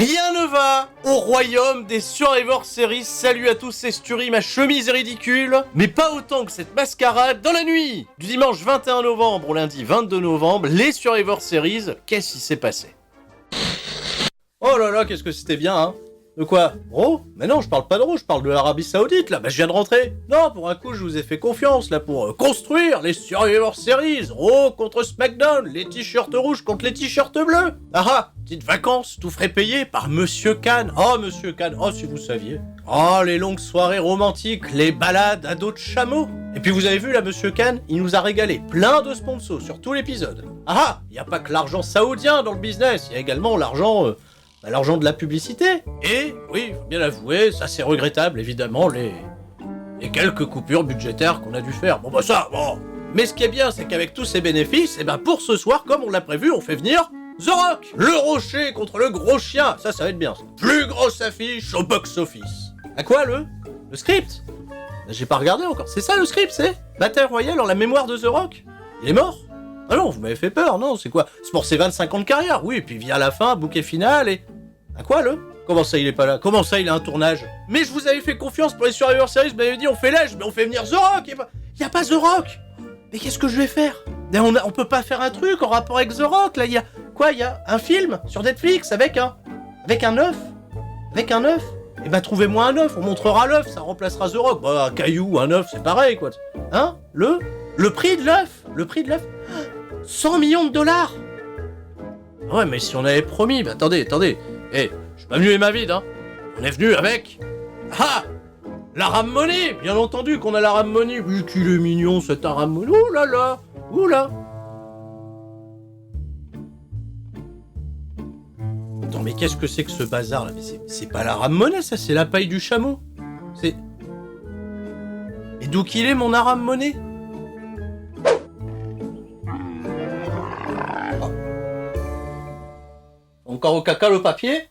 Rien ne va au royaume des Survivor Series. Salut à tous, c'est Sturi, ma chemise est ridicule, mais pas autant que cette mascarade. Dans la nuit du dimanche 21 novembre au lundi 22 novembre, les Survivor Series, qu'est-ce qui s'est passé? Oh là là, qu'est-ce que c'était bien, hein? De quoi? Raw? Mais non, je parle pas de Raw, je parle de l'Arabie Saoudite, là, je viens de rentrer. Non, pour un coup, je vous ai fait confiance, là, pour construire les Survivor Series. Raw contre SmackDown, les t-shirts rouges contre les t-shirts bleus. Ah, petites vacances, tout frais payé par Monsieur Khan. Oh, Monsieur Khan, oh, si vous saviez. Oh, les longues soirées romantiques, les balades à dos de chameau. Et puis vous avez vu, là, Monsieur Khan, il nous a régalé plein de sponsors sur tout l'épisode. Ah, il n'y a pas que l'argent saoudien dans le business, il y a également l'argent de la publicité. Et, oui, faut bien l'avouer, ça c'est regrettable, évidemment, les quelques coupures budgétaires qu'on a dû faire. Bon, bon. Mais ce qui est bien, c'est qu'avec tous ces bénéfices, pour ce soir, comme on l'a prévu, on fait venir The Rock, le rocher contre le gros chien. Ça va être bien, ça. Plus grosse affiche au box-office. À quoi, le script? J'ai pas regardé encore. C'est ça, le script, c'est Battle Royale en la mémoire de The Rock? Il est mort? Ah non, vous m'avez fait peur, non, c'est quoi? C'est pour ses 25 ans de carrière, oui, et puis vient la fin, bouquet final, et... À quoi, le? Comment ça, il est pas là? Comment ça, il a un tournage? Mais je vous avais fait confiance pour les Survivor Series, vous m'avez dit, on fait l'âge, mais on fait venir The Rock! Y a pas The Rock! Mais qu'est-ce que je vais faire? On peut pas faire un truc en rapport avec The Rock, là, y a un film sur Netflix avec un œuf? Avec un œuf? Trouvez-moi un œuf, on montrera l'œuf, ça remplacera The Rock. Bah, un caillou, un œuf, c'est pareil, quoi. Hein? Le prix de l'œuf? 100 millions de dollars! Ouais, mais si on avait promis, attendez. Je suis pas venu les mains vides, hein. On est venu avec... Ah! L'Aram Money! Bien entendu qu'on a l'Aram Money. Oui, qu'il est mignon, cet Aram Money. Ouh là là! Ouh là! Attends, mais qu'est-ce que c'est que ce bazar, là? Mais c'est pas l'Aram Money, ça, c'est la paille du chameau. C'est... Et d'où qu'il est, mon Aram Money? Encore au caca le papier?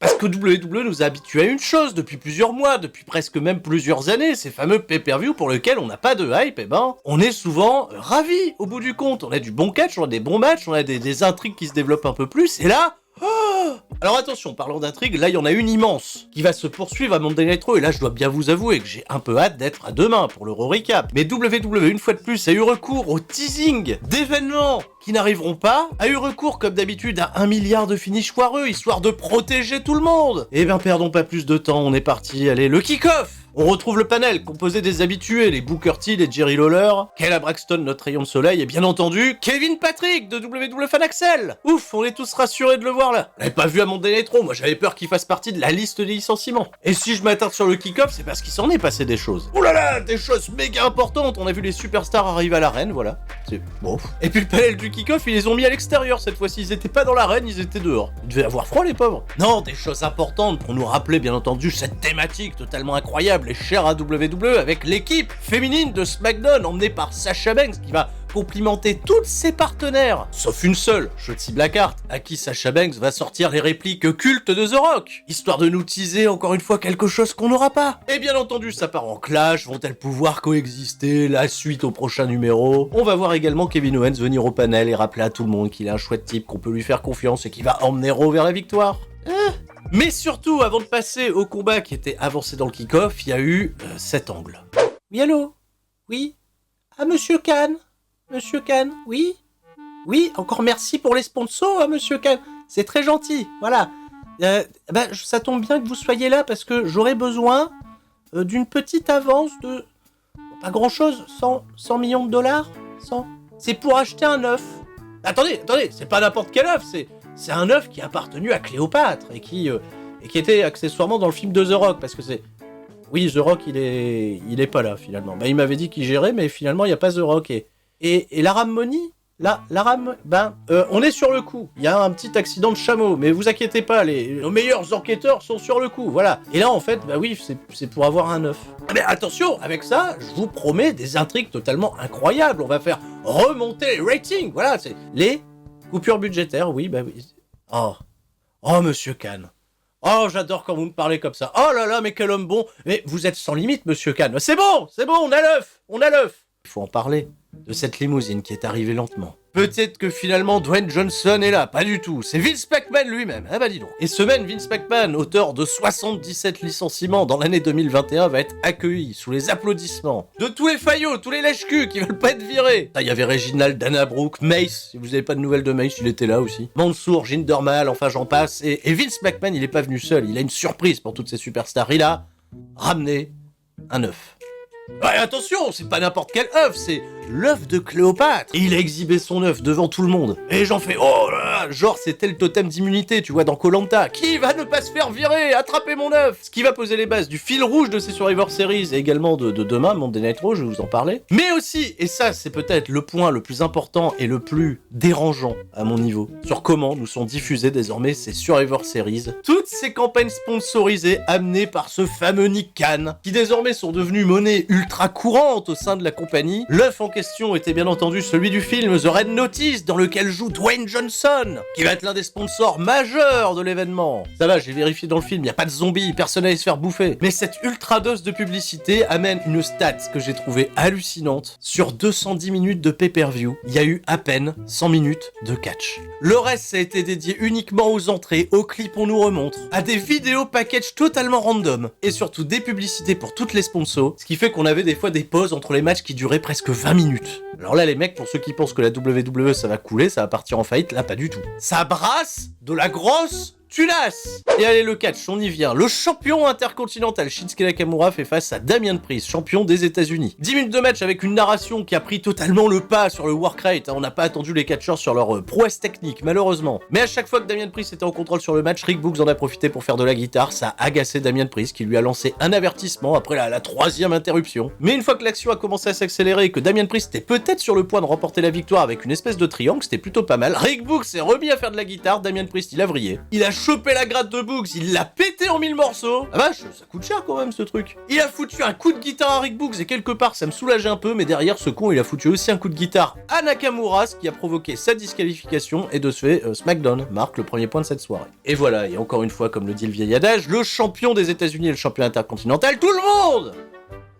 Parce que WWE nous a habitués à une chose depuis plusieurs mois, depuis presque même plusieurs années, ces fameux pay-per-view pour lesquels on n'a pas de hype, on est souvent ravis au bout du compte. On a du bon catch, on a des bons matchs, on a des intrigues qui se développent un peu plus, et là... Oh! Alors attention, parlant d'intrigue, là il y en a une immense qui va se poursuivre à Monday Night Raw, et là je dois bien vous avouer que j'ai un peu hâte d'être à demain pour l'Euro Recap. Mais WWE une fois de plus a eu recours au teasing d'événements qui n'arriveront pas, a eu recours comme d'habitude à 1 milliard de finishes foireux histoire de protéger tout le monde. Perdons pas plus de temps, on est parti, allez, le kick-off. On retrouve le panel composé des habitués, les Booker T, les Jerry Lawler, Kayla Braxton, notre rayon de soleil, et bien entendu, Kevin Patrick de WWE Fan Axel. Ouf, on est tous rassurés de le voir là. On l'avait pas vu à Monday Night Raw, moi j'avais peur qu'il fasse partie de la liste des licenciements. Et si je m'attarde sur le kick-off, c'est parce qu'il s'en est passé des choses. Ouh là là, des choses méga importantes. On a vu les superstars arriver à l'arène, voilà. C'est bon. Et puis le panel du kick-off, ils les ont mis à l'extérieur cette fois-ci. Ils étaient pas dans l'arène, ils étaient dehors. Ils devaient avoir froid les pauvres. Non, des choses importantes pour nous rappeler bien entendu cette thématique totalement incroyable et chère à WWE avec l'équipe féminine de SmackDown emmenée par Sasha Banks qui va complimenter toutes ses partenaires, sauf une seule, Shotzi Blackheart, à qui Sasha Banks va sortir les répliques cultes de The Rock, histoire de nous teaser encore une fois quelque chose qu'on n'aura pas. Et bien entendu, ça part en clash, vont-elles pouvoir coexister, la suite au prochain numéro. On va voir également Kevin Owens venir au panel et rappeler à tout le monde qu'il est un chouette type, qu'on peut lui faire confiance et qui va emmener Raw vers la victoire. Mais surtout, avant de passer au combat qui était avancé dans le kick-off, il y a eu cet angle. Oui, allô? Oui? Ah, Monsieur Khan? Monsieur Khan, oui? Oui, encore merci pour les sponsors, hein, Monsieur Khan. C'est très gentil, voilà. Ça tombe bien que vous soyez là parce que j'aurais besoin d'une petite avance de... Pas grand-chose, 100 millions de dollars? 100? C'est pour acheter un œuf. Attendez, c'est pas n'importe quel œuf, c'est un œuf qui a appartenu à Cléopâtre et qui était accessoirement dans le film de The Rock, parce que c'est... Oui, The Rock, il est pas là, finalement. Il m'avait dit qu'il gérait, mais finalement, il n'y a pas The Rock. Et l'Aram Money, on est sur le coup. Il y a un petit accident de chameau, mais vous inquiétez pas, nos meilleurs enquêteurs sont sur le coup, voilà. Et là, en fait, c'est pour avoir un œuf. Mais attention, avec ça, je vous promets des intrigues totalement incroyables. On va faire remonter les ratings, voilà, c'est les coupures budgétaires, oui. Oh, Monsieur Khan. Oh, j'adore quand vous me parlez comme ça. Oh là là, mais quel homme bon. Mais vous êtes sans limite, Monsieur Khan. C'est bon, on a l'œuf. Il faut en parler. de cette limousine qui est arrivée lentement. Peut-être que finalement Dwayne Johnson est là, pas du tout, c'est Vince McMahon lui-même, ah bah dis donc. Et semaine, Vince McMahon, auteur de 77 licenciements dans l'année 2021, va être accueilli sous les applaudissements de tous les faillots, tous les lèche-culs qui veulent pas être virés. Il y avait Reginald, Dana Brooke, Mace, si vous avez pas de nouvelles de Mace, il était là aussi. Mansour, Jinder Mahal, enfin j'en passe, et Vince McMahon il est pas venu seul, il a une surprise pour toutes ces superstars, il a ramené un œuf. Ouais, attention, c'est pas n'importe quel œuf, c'est l'œuf de Cléopâtre. Et il a exhibé son œuf devant tout le monde. Et les gens fait oh là là, genre c'était le totem d'immunité, tu vois, dans Koh-Lanta. Qui va ne pas se faire virer? Attrapez mon œuf! Ce qui va poser les bases du fil rouge de ces Survivor Series et également de demain, Monday Night Raw, je vais vous en parler. Mais aussi, et ça c'est peut-être le point le plus important et le plus dérangeant à mon niveau, sur comment nous sont diffusées désormais ces Survivor Series. Toutes ces campagnes sponsorisées amenées par ce fameux Nick Khan, qui désormais sont devenues monnaie ultra courante au sein de la compagnie. L'œuf en question était bien entendu celui du film The Red Notice, dans lequel joue Dwayne Johnson, qui va être l'un des sponsors majeurs de l'événement. Ça va, j'ai vérifié dans le film, y a pas de zombies, personne n'allait se faire bouffer. Mais cette ultra dose de publicité amène une stat que j'ai trouvée hallucinante. Sur 210 minutes de pay-per-view, il y a eu à peine 100 minutes de catch. Le reste, ça a été dédié uniquement aux entrées, aux clips on nous remontre, à des vidéos package totalement random, et surtout des publicités pour toutes les sponsors, ce qui fait qu'on avait des fois des pauses entre les matchs qui duraient presque 20 minutes. Alors là les mecs, pour ceux qui pensent que la WWE ça va couler, ça va partir en faillite, là pas du tout. Ça brasse de la grosse tunasse. Et allez, le catch, on y vient. Le champion intercontinental Shinsuke Nakamura fait face à Damian Priest, champion des États-Unis. 10 minutes de match avec une narration qui a pris totalement le pas sur le work rate. On n'a pas attendu les catcheurs sur leur prouesse technique, malheureusement. Mais à chaque fois que Damian Priest était en contrôle sur le match, Rick Books en a profité pour faire de la guitare. Ça a agacé Damian Priest qui lui a lancé un avertissement après la troisième interruption. Mais une fois que l'action a commencé à s'accélérer et que Damian Priest était peut-être sur le point de remporter la victoire avec une espèce de triangle, c'était plutôt pas mal. Rick Books s'est remis à faire de la guitare. Damian Priest il a vrillé. Il a chopé la gratte de Books, il l'a pété en 1000 morceaux. Ah vache, ça coûte cher quand même ce truc. Il a foutu un coup de guitare à Rick Books et quelque part ça me soulageait un peu, mais derrière ce con il a foutu aussi un coup de guitare à Nakamura, ce qui a provoqué sa disqualification et de ce fait SmackDown marque le premier point de cette soirée. Et voilà, et encore une fois comme le dit le vieil adage, le champion des États-Unis et le champion intercontinental, tout le monde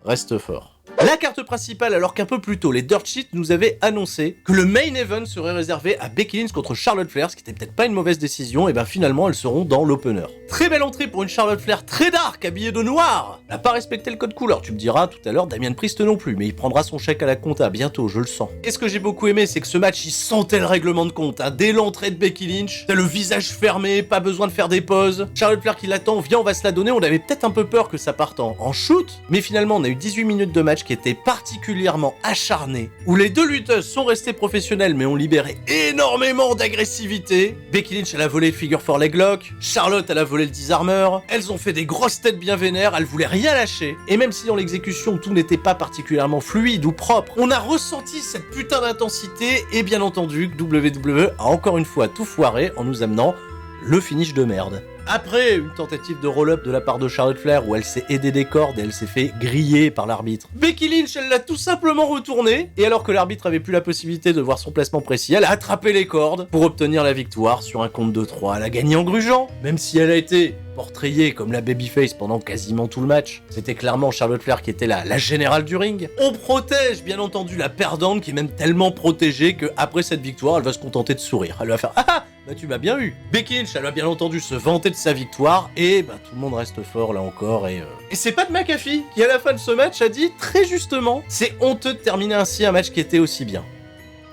reste fort. La carte principale, alors qu'un peu plus tôt, les Dirt Sheets nous avaient annoncé que le main event serait réservé à Becky Lynch contre Charlotte Flair, ce qui était peut-être pas une mauvaise décision, et ben finalement elles seront dans l'opener. Très belle entrée pour une Charlotte Flair très dark, habillée de noir. Elle n'a pas respecté le code couleur, tu me diras tout à l'heure, Damian Priest non plus, mais il prendra son chèque à la compta bientôt, je le sens. Et ce que j'ai beaucoup aimé, c'est que ce match, il sentait le règlement de compte, hein. Dès l'entrée de Becky Lynch, t'as le visage fermé, pas besoin de faire des pauses. Charlotte Flair qui l'attend, viens on va se la donner, on avait peut-être un peu peur que ça parte en shoot, mais finalement on a eu 18 minutes de match qui étaient particulièrement acharné, où les deux lutteuses sont restées professionnelles mais ont libéré énormément d'agressivité. Becky Lynch elle a volé le figure four leg lock, Charlotte elle a volé le disarmer, elles ont fait des grosses têtes bien vénères, elles voulaient rien lâcher, et même si dans l'exécution tout n'était pas particulièrement fluide ou propre, on a ressenti cette putain d'intensité, et bien entendu que WWE a encore une fois tout foiré en nous amenant le finish de merde. Après une tentative de roll-up de la part de Charlotte Flair où elle s'est aidée des cordes et elle s'est fait griller par l'arbitre, Becky Lynch elle l'a tout simplement retourné, et alors que l'arbitre avait plus la possibilité de voir son placement précis, elle a attrapé les cordes pour obtenir la victoire sur un compte de 3. Elle a gagné en grugeant, même si elle a été portrayée comme la babyface pendant quasiment tout le match. C'était clairement Charlotte Flair qui était la générale du ring. On protège bien entendu la perdante qui est même tellement protégée que après cette victoire elle va se contenter de sourire. Elle va faire ah bah tu m'as bien eu. Becky Lynch elle va bien entendu se vanter de sa victoire et bah tout le monde reste fort là encore et c'est Pat McAfee qui à la fin de ce match a dit très justement c'est honteux de terminer ainsi un match qui était aussi bien.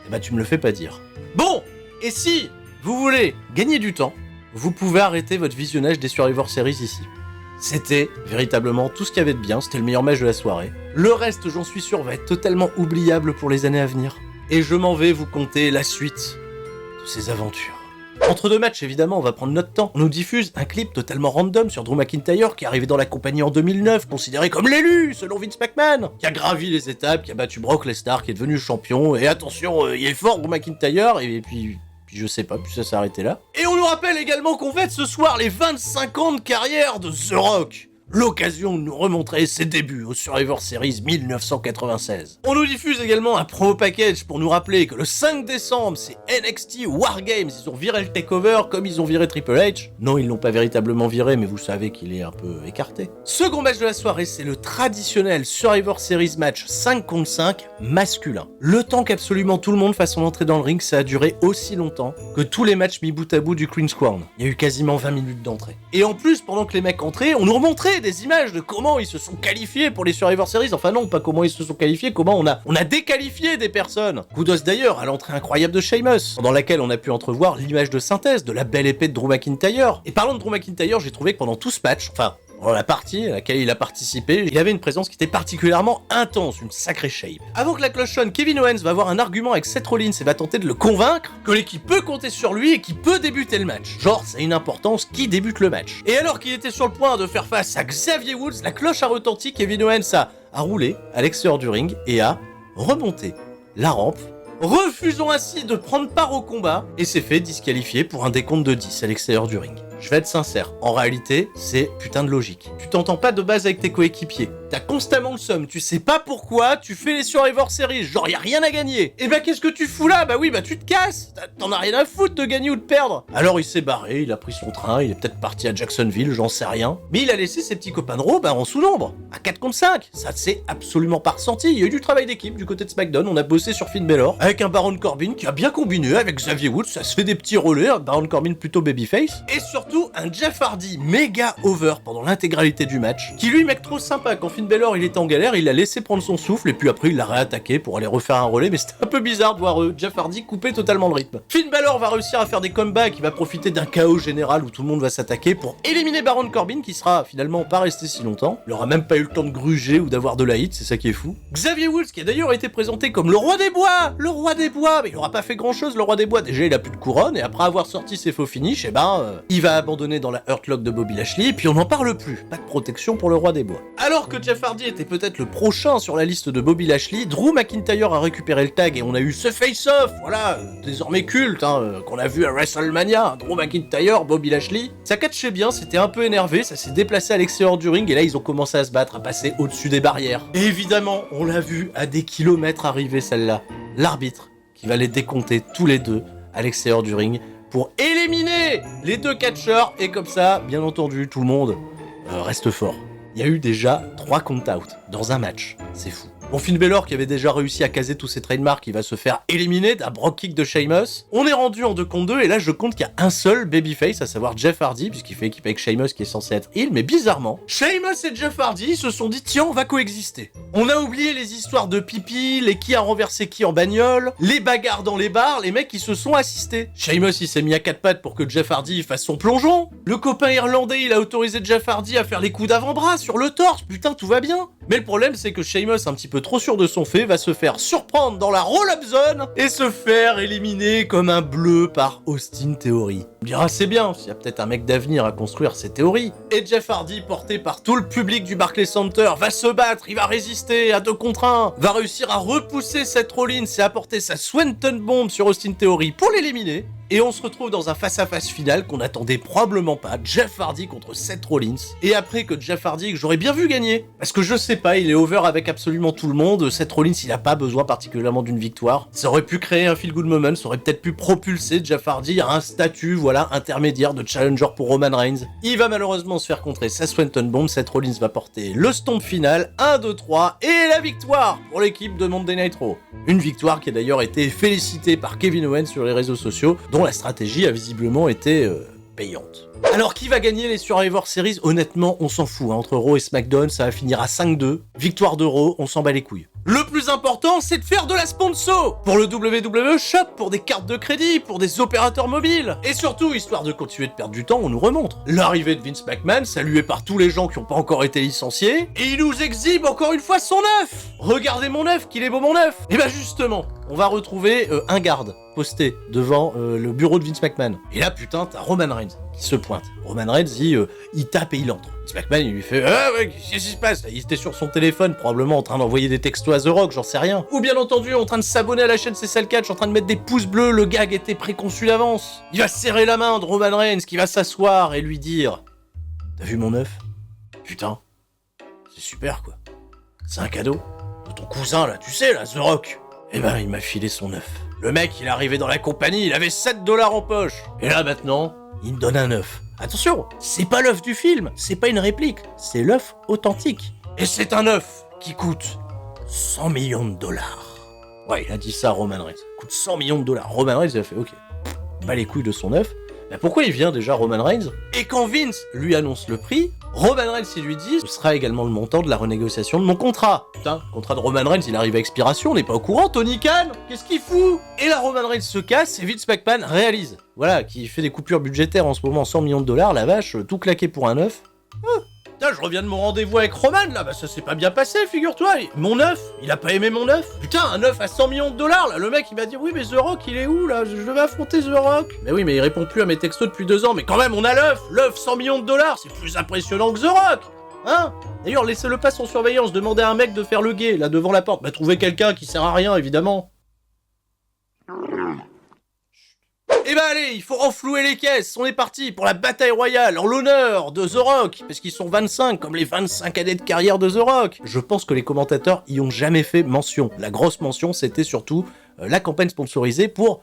Et bah tu me le fais pas dire. Bon, et si vous voulez gagner du temps, vous pouvez arrêter votre visionnage des Survivor Series ici. C'était véritablement tout ce qu'il y avait de bien, c'était le meilleur match de la soirée. Le reste, j'en suis sûr, va être totalement oubliable pour les années à venir. Et je m'en vais vous conter la suite de ces aventures. Entre deux matchs, évidemment, on va prendre notre temps. On nous diffuse un clip totalement random sur Drew McIntyre qui est arrivé dans la compagnie en 2009, considéré comme l'élu, selon Vince McMahon, qui a gravi les étapes, qui a battu Brock Lesnar, qui est devenu champion, et attention, il est fort Drew McIntyre, et puis je sais pas, puis ça s'est arrêté là. Et on nous rappelle également qu'on fête ce soir les 25 ans de carrière de The Rock. l'occasion de nous remontrer ses débuts au Survivor Series 1996. On nous diffuse également un promo package pour nous rappeler que le 5 décembre, c'est NXT War Games, ils ont viré le takeover comme ils ont viré Triple H. Non, ils l'ont pas véritablement viré, mais vous savez qu'il est un peu écarté. Second match de la soirée, c'est le traditionnel Survivor Series match 5 contre 5 masculin. Le temps qu'absolument tout le monde fasse son entrée dans le ring, ça a duré aussi longtemps que tous les matchs mis bout à bout du Queen's Crown. Il y a eu quasiment 20 minutes d'entrée. Et en plus, pendant que les mecs entraient, on nous remontrait des images de comment ils se sont qualifiés pour les Survivor Series. Enfin non, pas comment ils se sont qualifiés, comment on a déqualifié des personnes. Kudos d'ailleurs à l'entrée incroyable de Sheamus, pendant laquelle on a pu entrevoir l'image de synthèse de la belle épée de Drew McIntyre. Et parlant de Drew McIntyre, j'ai trouvé que pendant tout ce match, enfin, dans la partie à laquelle il a participé, il avait une présence qui était particulièrement intense, une sacrée shape. Avant que la cloche sonne, Kevin Owens va avoir un argument avec Seth Rollins et va tenter de le convaincre que l'équipe peut compter sur lui et qu'il peut débuter le match. Genre, c'est une importance qui débute le match. Et alors qu'il était sur le point de faire face à Xavier Woods, la cloche a retenti, Kevin Owens a roulé à l'extérieur du ring et a remonté la rampe, refusant ainsi de prendre part au combat, et s'est fait disqualifier pour un décompte de 10 à l'extérieur du ring. Je vais être sincère, en réalité, c'est putain de logique. Tu t'entends pas de base avec tes coéquipiers, t'as constamment le seum, tu sais pas pourquoi, tu fais les Survivor Series, genre y'a rien à gagner. Et bah qu'est-ce que tu fous là? Bah oui, bah tu te casses, t'en as rien à foutre de gagner ou de perdre. Alors il s'est barré, il a pris son train, il est peut-être parti à Jacksonville, j'en sais rien. Mais il a laissé ses petits copains de Raw en sous-nombre, à 4 contre 5. Ça s'est absolument pas ressenti, il y a eu du travail d'équipe du côté de SmackDown, on a bossé sur Finn Balor, avec un Baron Corbin qui a bien combiné avec Xavier Woods, ça se fait des petits relais, un Baron Corbin plutôt babyface, et surtout un Jeff Hardy méga over pendant l'intégralité du match, qui lui mec trop sympa, quand Finn Balor il était en galère, il l'a laissé prendre son souffle et puis après il l'a réattaqué pour aller refaire un relais, mais c'était un peu bizarre de voir Jeff Hardy couper totalement le rythme. Finn Balor va réussir à faire des comebacks, il va profiter d'un chaos général où tout le monde va s'attaquer pour éliminer Baron Corbin qui sera finalement pas resté si longtemps, il aura même pas eu le temps de gruger ou d'avoir de la hit, c'est ça qui est fou. Xavier Woods qui a d'ailleurs été présenté comme le roi des bois, mais il aura pas fait grand chose le roi des bois, déjà il a plus de couronne et après avoir sorti ses faux finishes, il va abandonner dans la Hurt Lock de Bobby Lashley et puis on n'en parle plus, pas de protection pour le roi des bois. Alors que Jeff Hardy était peut-être le prochain sur la liste de Bobby Lashley, Drew McIntyre a récupéré le tag et on a eu ce face-off, voilà, désormais culte, qu'on a vu à WrestleMania, Drew McIntyre, Bobby Lashley. Ça catchait bien, c'était un peu énervé, ça s'est déplacé à l'extérieur du ring et là ils ont commencé à se battre, à passer au-dessus des barrières. Et évidemment, on l'a vu à des kilomètres arriver celle-là, l'arbitre qui va les décompter tous les deux à l'extérieur du ring pour éliminer les deux catcheurs et comme ça, bien entendu, tout le monde reste fort. Il y a eu déjà 3 count-out dans un match, c'est fou. Bon, Finn Balor qui avait déjà réussi à caser tous ses trademarks, il va se faire éliminer d'un Brock Kick de Sheamus. On est rendu en 2 contre 2 et là je compte qu'il y a un seul babyface, à savoir Jeff Hardy, puisqu'il fait équipe avec Sheamus qui est censé être heel, mais bizarrement, Sheamus et Jeff Hardy se sont dit tiens on va coexister. On a oublié les histoires de pipi, les qui a renversé qui en bagnole, les bagarres dans les bars, les mecs qui se sont assistés. Sheamus il s'est mis à 4 pattes pour que Jeff Hardy fasse son plongeon. Le copain irlandais il a autorisé Jeff Hardy à faire les coups d'avant-bras sur le torse, putain tout va bien. Mais le problème c'est que Sheamus un petit peu trop sûr de son fait va se faire surprendre dans la roll-up zone et se faire éliminer comme un bleu par Austin Theory. On dira c'est bien, il y a peut-être un mec d'avenir à construire ses théories. Et Jeff Hardy, porté par tout le public du Barclays Center, va se battre, il va résister à 2 contre 1, va réussir à repousser Seth Rollins et apporter sa Swanton Bomb sur Austin Theory pour l'éliminer. Et on se retrouve dans un face-à-face final qu'on attendait probablement pas, Jeff Hardy contre Seth Rollins. Et après que Jeff Hardy, que j'aurais bien vu gagner, parce que je sais pas, il est over avec absolument tout le monde, Seth Rollins il a pas besoin particulièrement d'une victoire. Ça aurait pu créer un feel-good moment, ça aurait peut-être pu propulser Jeff Hardy à un statut, voilà, intermédiaire de challenger pour Roman Reigns. Il va malheureusement se faire contrer sa Swanton Bomb, Seth Rollins va porter le stomp final, 1, 2, 3, et la victoire pour l'équipe de Monday Night Raw. Une victoire qui a d'ailleurs été félicitée par Kevin Owens sur les réseaux sociaux, dont la stratégie a visiblement été payante. Alors qui va gagner les Survivor Series? Honnêtement, on s'en fout, entre Raw et SmackDown, ça va finir à 5-2. Victoire de Raw, on s'en bat les couilles. Le plus important, c'est de faire de la sponsor pour le WWE Shop, pour des cartes de crédit, pour des opérateurs mobiles. Et surtout, histoire de continuer de perdre du temps, on nous remontre l'arrivée de Vince McMahon, salué par tous les gens qui n'ont pas encore été licenciés, et il nous exhibe encore une fois son œuf. Regardez mon œuf, qu'il est beau mon œuf. Et bah justement, on va retrouver un garde posté devant le bureau de Vince McMahon. Et là, putain, t'as Roman Reigns qui se pointe. Roman Reigns, il tape et il entre. Vince McMahon, il lui fait « Ah ouais, qu'est-ce qui se passe ?» Il était sur son téléphone, probablement en train d'envoyer des textos à The Rock, j'en sais rien. Ou bien entendu, en train de s'abonner à la chaîne C'est ça le catch, en train de mettre des pouces bleus, le gag était préconçu d'avance. Il va serrer la main de Roman Reigns, qui va s'asseoir et lui dire « T'as vu mon œuf ? putain, c'est super quoi. C'est un cadeau de ton cousin là, tu sais là, The Rock. Eh ben, il m'a filé son œuf. Le mec, il est arrivé dans la compagnie, il avait 7 $ en poche. Et là maintenant, il me donne un œuf. Attention, c'est pas l'œuf du film, c'est pas une réplique, c'est l'œuf authentique. Et c'est un œuf qui coûte 100 millions de dollars. Ouais, il a dit ça à Roman Reigns. Coûte 100 millions de dollars. Roman Reigns, il a fait ok. Pas les couilles de son œuf. Bah pourquoi il vient déjà Roman Reigns? Et quand Vince lui annonce le prix, Roman Reigns il lui dit ce sera également le montant de la renégociation de mon contrat. Putain, le contrat de Roman Reigns il arrive à expiration, on n'est pas au courant, Tony Khan. Qu'est-ce qu'il fout? Et là Roman Reigns se casse et Vince McMahon réalise. Voilà, qui fait des coupures budgétaires en ce moment, 100 millions de dollars, la vache, tout claqué pour un œuf. Putain, je reviens de mon rendez-vous avec Roman, là, bah ça s'est pas bien passé, figure-toi. Mon œuf, il a pas aimé mon œuf. Putain, un œuf à 100 millions de dollars, là, le mec, il m'a dit, oui, mais The Rock, il est où, là? Je devais affronter The Rock. Mais oui, mais il répond plus à mes textos depuis 2 ans, mais quand même, on a l'œuf 100 millions de dollars, c'est plus impressionnant que The Rock. Hein? D'ailleurs, laissez-le pas sans surveillance, demandez à un mec de faire le guet, là, devant la porte. Bah, trouvez quelqu'un qui sert à rien, évidemment. Eh ben allez, il faut renflouer les caisses, on est parti pour la bataille royale en l'honneur de The Rock, parce qu'ils sont 25 comme les 25 années de carrière de The Rock. Je pense que les commentateurs y ont jamais fait mention. La grosse mention, c'était surtout la campagne sponsorisée pour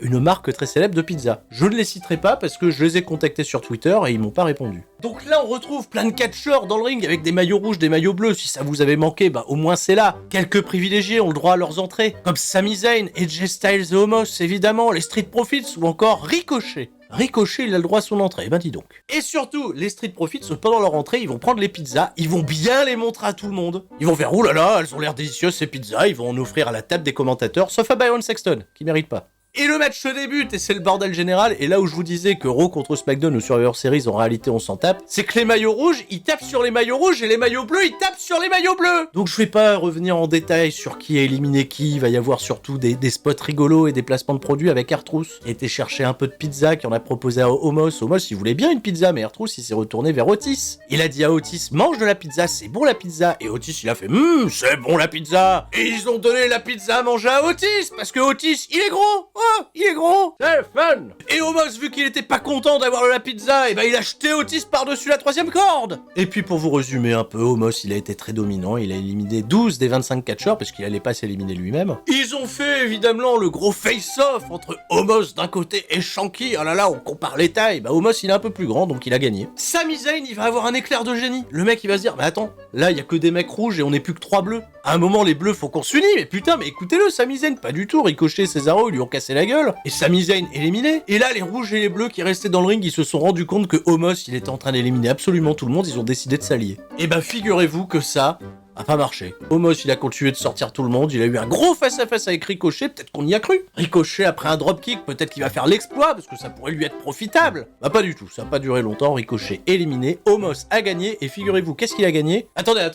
une marque très célèbre de pizza. Je ne les citerai pas parce que je les ai contactés sur Twitter et ils m'ont pas répondu. Donc là, on retrouve plein de catcheurs dans le ring avec des maillots rouges, des maillots bleus. Si ça vous avait manqué, bah au moins c'est là. Quelques privilégiés ont le droit à leurs entrées, comme Sami Zayn, AJ Styles et Omos, évidemment, les Street Profits ou encore Ricochet. Ricochet, il a le droit à son entrée, ben dis donc. Et surtout, les Street Profits, pendant leur entrée, ils vont prendre les pizzas, ils vont bien les montrer à tout le monde. Ils vont faire, oulala, elles ont l'air délicieuses ces pizzas, ils vont en offrir à la table des commentateurs, sauf à Byron Sexton, qui mérite pas. Et le match se débute, et c'est le bordel général, et là où je vous disais que Raw contre SmackDown ou Survivor Series, en réalité on s'en tape, c'est que les maillots rouges, ils tapent sur les maillots rouges, et les maillots bleus, ils tapent sur les maillots bleus. Donc je vais pas revenir en détail sur qui a éliminé qui, il va y avoir surtout des spots rigolos et des placements de produits avec R-Truth. Il a été chercher un peu de pizza, qui en a proposé à Omos. Omos, il voulait bien une pizza, mais R-Truth, il s'est retourné vers Otis. Il a dit à Otis, mange de la pizza, c'est bon la pizza, et Otis, il a fait, c'est bon la pizza. Et ils ont donné la pizza à manger à Otis, parce que Otis, il est gros, oh, il est gros. C'est fun. Et Omos, vu qu'il était pas content d'avoir de la pizza, et ben il a jeté Otis par-dessus la 3ème corde. Et puis pour vous résumer un peu, Omos, il a été très dominant, il a éliminé 12 des 25 catcheurs, parce qu'il allait pas s'éliminer lui-même. Ils ont fait évidemment le gros face-off entre Omos d'un côté et Shanky. Oh là là, on compare les tailles, bah Omos il est un peu plus grand, donc il a gagné. Sami Zayn, il va avoir un éclair de génie. Le mec il va se dire, bah attends, là il y a que des mecs rouges et on n'est plus que 3 bleus. À un moment les bleus faut qu'on s'unisse, mais putain, mais écoutez-le, Sami Zayn, pas du tout. Ricochet et Cesaro, ils lui ont cassé la gueule. Et Sami Zayn éliminé. Et là, les rouges et les bleus qui restaient dans le ring, ils se sont rendus compte que Omos, il était en train d'éliminer absolument tout le monde, ils ont décidé de s'allier. Et bah figurez-vous que ça a pas marché. Omos, il a continué de sortir tout le monde, il a eu un gros face-à-face avec Ricochet, peut-être qu'on y a cru. Ricochet, après un dropkick, peut-être qu'il va faire l'exploit, parce que ça pourrait lui être profitable. Bah pas du tout, ça a pas duré longtemps, Ricochet éliminé, Omos a gagné, et figurez-vous, qu'est-ce qu'il a gagné? Attendez,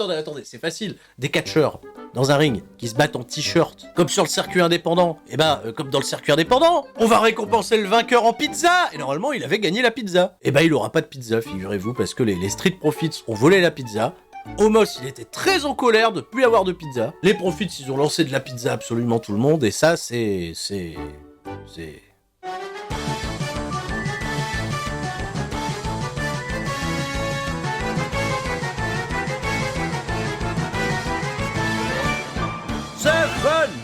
c'est facile. Des catcheurs dans un ring, qui se battent en t-shirt, comme sur le circuit indépendant. Et bah, comme dans le circuit indépendant, on va récompenser le vainqueur en pizza. Et normalement, il avait gagné la pizza. Et bah, il aura pas de pizza, figurez-vous, parce que les Street Profits ont volé la pizza. Omos, il était très en colère de plus avoir de pizza. Les Profits, ils ont lancé de la pizza à absolument tout le monde, et ça, c'est...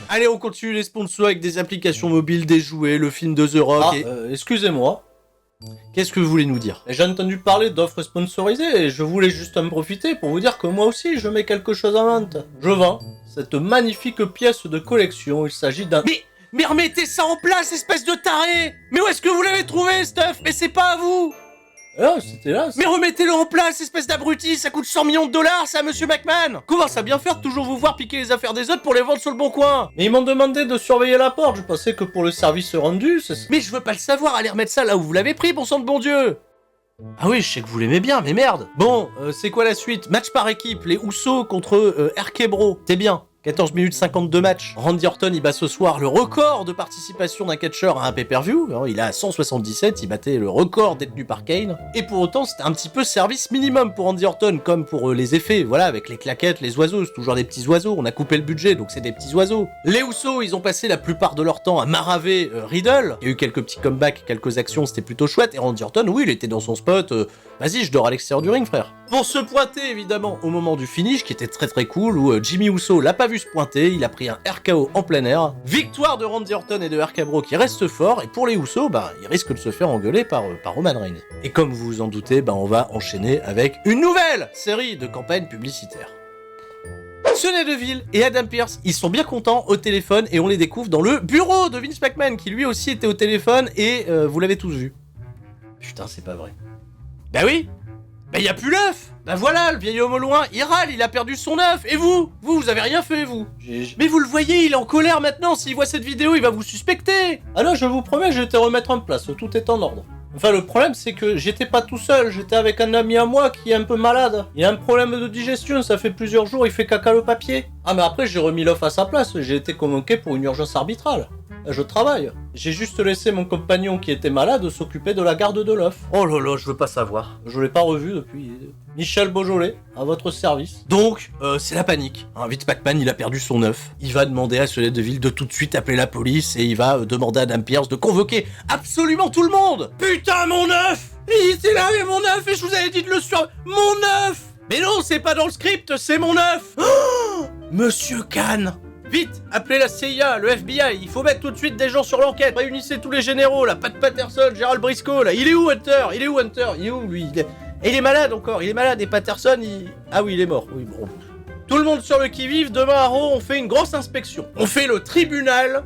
Allez, on continue les sponsors avec des applications mobiles, des jouets, le film de The Rock excusez-moi. Qu'est-ce que vous voulez nous dire? J'ai entendu parler d'offres sponsorisées et je voulais juste en profiter pour vous dire que moi aussi je mets quelque chose en vente. Je vends cette magnifique pièce de collection, il s'agit d'un... Mais remettez ça en place, espèce de taré! Mais où est-ce que vous l'avez trouvé, stuff? Mais c'est pas à vous! Ah, c'était là. Mais remettez-le en place, espèce d'abruti, ça coûte 100 millions de dollars, ça, monsieur McMahon! Commence à bien faire de toujours vous voir piquer les affaires des autres pour les vendre sur le bon coin! Mais ils m'ont demandé de surveiller la porte, je pensais que pour le service rendu, Mais je veux pas le savoir, allez remettre ça là où vous l'avez pris, bon sang de bon Dieu! Ah oui, je sais que vous l'aimez bien, mais merde! Bon, c'est quoi la suite? Match par équipe, les Usos contre RK Bro. C'est bien. 14 minutes 52 matchs. Randy Orton, il bat ce soir le record de participation d'un catcheur à un pay-per-view. Il a 177, il battait le record détenu par Kane. Et pour autant, c'était un petit peu service minimum pour Randy Orton, comme pour les effets, voilà, avec les claquettes, les oiseaux, c'est toujours des petits oiseaux. On a coupé le budget, donc c'est des petits oiseaux. Les Usos, ils ont passé la plupart de leur temps à maraver Riddle. Il y a eu quelques petits comebacks, quelques actions, c'était plutôt chouette. Et Randy Orton, oui, il était dans son spot. Vas-y, je dors à l'extérieur du ring, frère. Pour se pointer, évidemment, au moment du finish, qui était très très cool, où Jimmy Uso l'a pas vu se pointer, il a pris un RKO en plein air. Victoire de Randy Orton et de RK Bro qui reste fort, et pour les Usos, ils risquent de se faire engueuler par Roman Reigns. Et comme vous vous en doutez, on va enchaîner avec une nouvelle série de campagnes publicitaires. Sonya Deville et Adam Pearce, ils sont bien contents au téléphone, et on les découvre dans le bureau de Vince McMahon, qui lui aussi était au téléphone, et vous l'avez tous vu. Putain, c'est pas vrai. Bah oui, y a plus l'œuf. Bah voilà, le vieil homme au loin, il râle, il a perdu son œuf. Et vous avez rien fait, vous. Mais vous le voyez, il est en colère maintenant. S'il voit cette vidéo, il va vous suspecter. Ah non, je vous promets, je vais te remettre en place, tout est en ordre. Enfin, le problème, c'est que j'étais pas tout seul, j'étais avec un ami à moi qui est un peu malade. Il a un problème de digestion, ça fait plusieurs jours, il fait caca le papier. Ah, mais après, j'ai remis l'œuf à sa place, j'ai été convoqué pour une urgence arbitrale. Je travaille. J'ai juste laissé mon compagnon qui était malade s'occuper de la garde de l'œuf. Oh là là, je veux pas savoir. Je l'ai pas revu depuis... Michel Beaujolais, à votre service. Donc, c'est la panique. Vince McMahon, il a perdu son œuf. Il va demander à Sonya Deville de tout de suite appeler la police et il va demander à Adam Pearce de convoquer absolument tout le monde. Putain, mon œuf! Il était là, mais mon œuf, et je vous avais dit de le suivre. Mon œuf! Mais non, c'est pas dans le script, c'est mon œuf! Oh, Monsieur Khan! Vite, appelez la CIA, le FBI, il faut mettre tout de suite des gens sur l'enquête. Réunissez tous les généraux, là, Pat Patterson, Gerald Briscoe, là. Il est où, Hunter? Il est où, lui? Et il est malade encore, il est malade, et Patterson, Ah oui, il est mort, oui, bon. Tout le monde sur le qui-vive, demain à Raw, on fait une grosse inspection. On fait le tribunal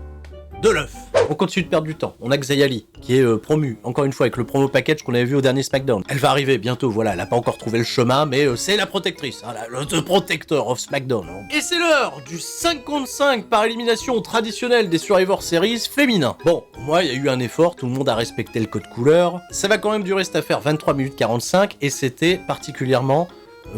de l'œuf. On continue de perdre du temps. On a Xayali, qui est promu, encore une fois, avec le promo package qu'on avait vu au dernier SmackDown. Elle va arriver bientôt, voilà, elle a pas encore trouvé le chemin, mais c'est la protectrice, le The Protector of SmackDown. Et c'est l'heure du 5 contre 5 par élimination traditionnelle des Survivor Series féminins. Bon, pour moi, il y a eu un effort, tout le monde a respecté le code couleur. Ça va quand même durer cette affaire 23 minutes 45, et c'était particulièrement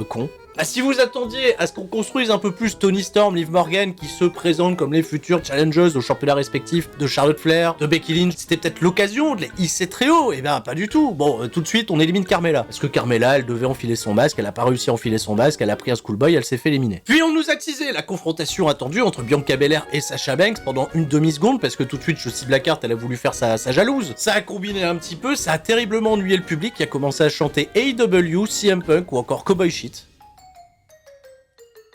con. Si vous attendiez à ce qu'on construise un peu plus Toni Storm, Liv Morgan, qui se présentent comme les futurs challengers au championnat respectif de Charlotte Flair, de Becky Lynch, c'était peut-être l'occasion de les hisser très haut. Eh ben, pas du tout. Bon, tout de suite, on élimine Carmella. Parce que Carmella, elle devait enfiler son masque, elle a pas réussi à enfiler son masque, elle a pris un schoolboy, elle s'est fait éliminer. Puis on nous a teasé la confrontation attendue entre Bianca Belair et Sasha Banks pendant une demi-seconde, parce que tout de suite, Shotzi Blackheart, elle a voulu faire sa jalouse. Ça a combiné un petit peu, ça a terriblement ennuyé le public qui a commencé à chanter AEW, CM Punk ou encore Cowboy Shit.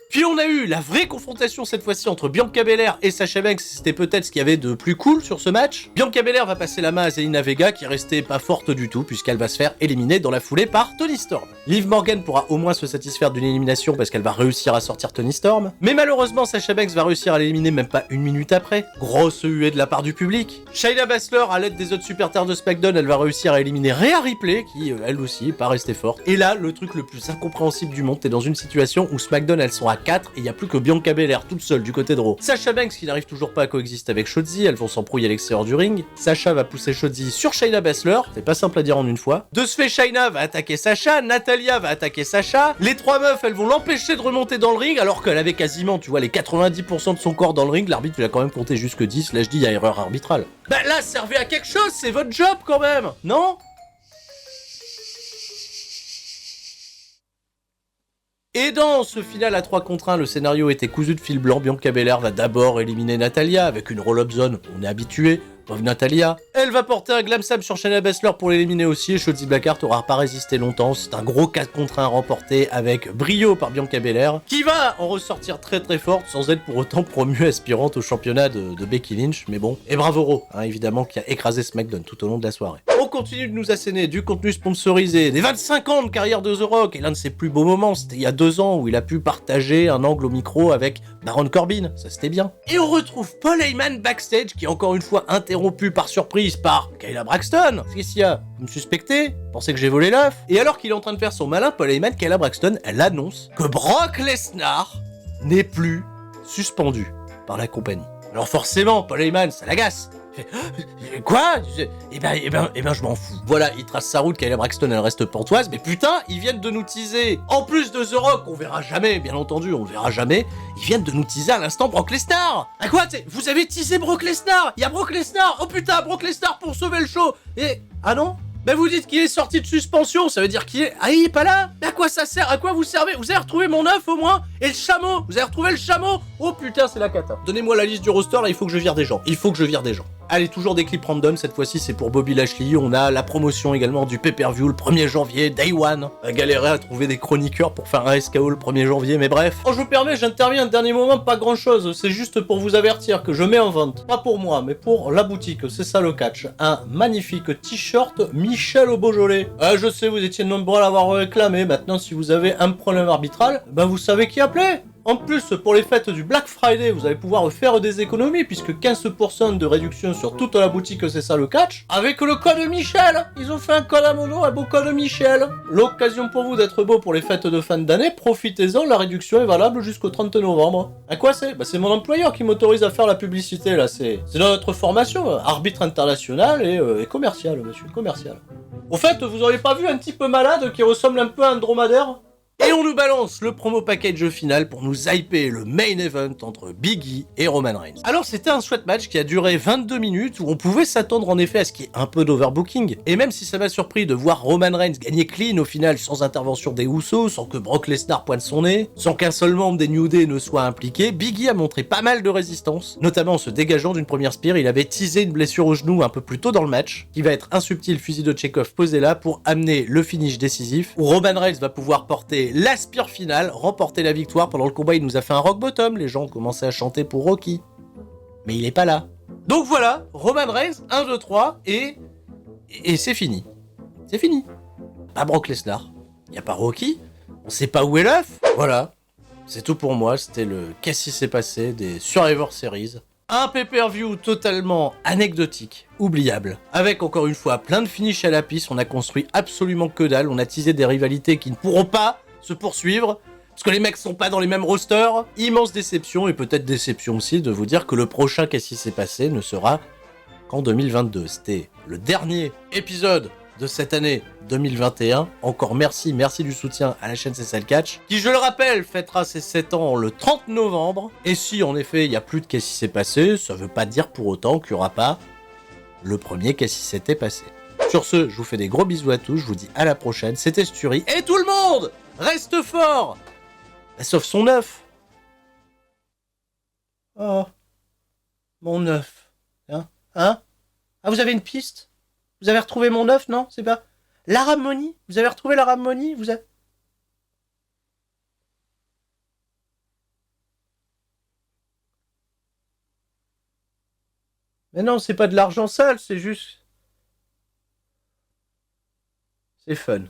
Puis on a eu la vraie confrontation cette fois-ci entre Bianca Belair et Sasha Banks, c'était peut-être ce qu'il y avait de plus cool sur ce match. Bianca Belair va passer la main à Zelina Vega qui est restée pas forte du tout puisqu'elle va se faire éliminer dans la foulée par Toni Storm. Liv Morgan pourra au moins se satisfaire d'une élimination parce qu'elle va réussir à sortir Toni Storm. Mais malheureusement Sasha Banks va réussir à l'éliminer même pas une minute après. Grosse huée de la part du public. Shayna Baszler, à l'aide des autres superstars de SmackDown, elle va réussir à éliminer Rhea Ripley qui elle aussi est pas restée forte. Et là le truc le plus incompréhensible du monde, t'es dans une situation où SmackDown elles sont à 4 et il y a plus que Bianca Belair toute seule du côté de Raw. Sasha Banks qui n'arrive toujours pas à coexister avec Shotzi, elles vont s'embrouiller à l'extérieur du ring. Sasha va pousser Shotzi sur Shayna Baszler, c'est pas simple à dire en une fois. De ce fait, Shayna va attaquer Sasha, Natalya va attaquer Sasha. Les trois meufs, elles vont l'empêcher de remonter dans le ring alors qu'elle avait quasiment, tu vois, les 90% de son corps dans le ring. L'arbitre lui a quand même compté jusque 10, là je dis il y a erreur arbitrale. Bah là, servez à quelque chose, c'est votre job quand même, non? Et dans ce final à 3 contre 1, le scénario était cousu de fil blanc. Bianca Belair va d'abord éliminer Natalya avec une roll-up zone, on est habitué. Pauvre Natalya. Elle va porter un glam slam sur Shayna Baszler pour l'éliminer aussi et Shotzi Blackheart aura pas résisté longtemps. C'est un gros 4 contre 1 remporté avec brio par Bianca Belair qui va en ressortir très très forte sans être pour autant promue aspirante au championnat de Becky Lynch. Mais bon, et bravo Raw, évidemment, qui a écrasé SmackDown tout au long de la soirée. On continue de nous asséner du contenu sponsorisé, des 25 ans de carrière de The Rock et l'un de ses plus beaux moments, c'était il y a 2 ans où il a pu partager un angle au micro avec Baron Corbin, ça c'était bien. Et on retrouve Paul Heyman backstage qui est encore une fois interrompu par surprise par Kayla Braxton. Qu'est-ce qu'il y a? Vous me suspectez? Pensez que j'ai volé l'œuf? Et alors qu'il est en train de faire son malin, Paul Heyman, Kayla Braxton, elle annonce que Brock Lesnar n'est plus suspendu par la compagnie. Alors forcément, Paul Heyman, ça l'agace. Il fait, quoi? Je m'en fous. Voilà, il trace sa route, Kayla Braxton, elle reste pantoise, mais putain, ils viennent de nous teaser. En plus de The Rock, on verra jamais, bien entendu, on verra jamais. Ils viennent de nous teaser à l'instant Brock Lesnar. Ah quoi, vous avez teasé Brock Lesnar? Il y a Brock Lesnar. Oh putain, Brock Lesnar pour sauver le show. Et, ah non? Ben vous dites qu'il est sorti de suspension, ça veut dire qu'il est... Ah, il est pas là? Mais à quoi ça sert? À quoi vous servez? Vous avez retrouvé mon œuf au moins? Et le chameau? Vous avez retrouvé le chameau? Oh putain, c'est la cata. Donnez-moi la liste du roster, là, il faut que je vire des gens. Il faut que je vire des gens. Allez, toujours des clips random, cette fois-ci c'est pour Bobby Lashley. On a la promotion également du pay-per-view le 1er janvier, Day One. On a galéré à trouver des chroniqueurs pour faire un SKO le 1er janvier, mais bref. Oh, je vous permets, j'interviens un dernier moment, pas grand-chose. C'est juste pour vous avertir que je mets en vente, pas pour moi, mais pour la boutique, c'est ça le catch. Un magnifique t-shirt Michel au Beaujolais. Je sais, vous étiez nombreux à l'avoir réclamé. Maintenant, si vous avez un problème arbitral, ben vous savez qui appeler. En plus, pour les fêtes du Black Friday, vous allez pouvoir faire des économies, puisque 15% de réduction sur toute la boutique, c'est ça le catch. Avec le code Michel, ils ont fait un code à mono, un beau code Michel. L'occasion pour vous d'être beau pour les fêtes de fin d'année, profitez-en, la réduction est valable jusqu'au 30 novembre. À quoi c'est? Bah c'est mon employeur qui m'autorise à faire la publicité, là, c'est dans notre formation, arbitre international et commercial, monsieur, commercial. Au fait, vous auriez pas vu un type malade qui ressemble un peu à un dromadaire? Et on nous balance le promo package final pour nous hyper le main event entre Big E et Roman Reigns. Alors c'était un chouette match qui a duré 22 minutes où on pouvait s'attendre en effet à ce qu'il y ait un peu d'overbooking. Et même si ça m'a surpris de voir Roman Reigns gagner clean au final sans intervention des Usos, sans que Brock Lesnar pointe son nez, sans qu'un seul membre des New Day ne soit impliqué, Big E a montré pas mal de résistance, notamment en se dégageant d'une première spear. Il avait teasé une blessure au genou un peu plus tôt dans le match, qui va être un subtil fusil de Chekhov posé là pour amener le finish décisif, où Roman Reigns va pouvoir porter la spear finale, remporter la victoire. Pendant le combat, il nous a fait un rock bottom, les gens ont commencé à chanter pour Rocky. Mais il est pas là. Donc voilà, Roman Reigns, 1, 2, 3, et c'est fini. C'est fini. Pas Brock Lesnar, y a pas Rocky, on sait pas où est l'œuf. Voilà, c'est tout pour moi, c'était le qu'est-ce qui s'est passé des Survivor Series. Un pay-per-view totalement anecdotique, oubliable, avec encore une fois plein de finishes à la piste. On a construit absolument que dalle, on a teasé des rivalités qui ne pourront pas se poursuivre, parce que les mecs sont pas dans les mêmes rosters. Immense déception, et peut-être déception aussi de vous dire que le prochain qu'est-ce qui s'est passé ne sera qu'en 2022. C'était le dernier épisode de cette année 2021. Encore merci du soutien à la chaîne C'est ça le catch, qui je le rappelle fêtera ses 7 ans le 30 novembre. Et si en effet il n'y a plus de qu'est-ce qui s'est passé, ça veut pas dire pour autant qu'il n'y aura pas le premier qu'est-ce qui s'était passé. Sur ce, je vous fais des gros bisous à tous, je vous dis à la prochaine, c'était Sturi, et tout le monde reste fort, sauf son œuf. Oh, mon œuf. Hein? Ah, vous avez une piste? Vous avez retrouvé mon œuf, non? C'est pas... La Ramoni? Vous avez retrouvé la Ramoni? Vous avez... Mais non, c'est pas de l'argent sale, c'est juste... C'est fun.